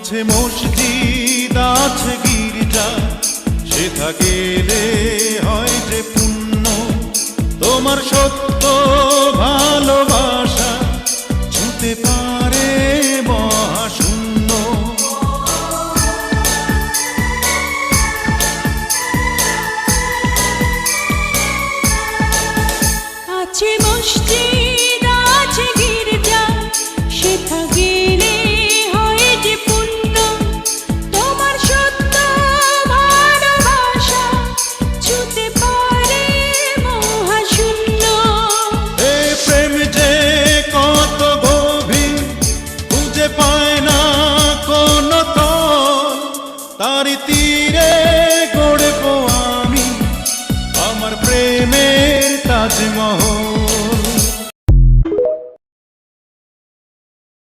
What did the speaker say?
আছে মসজিদ আছে গির্জা, সেথা গেলে হয় যে পুণ্য। তোমার সত্য ভালোবাসা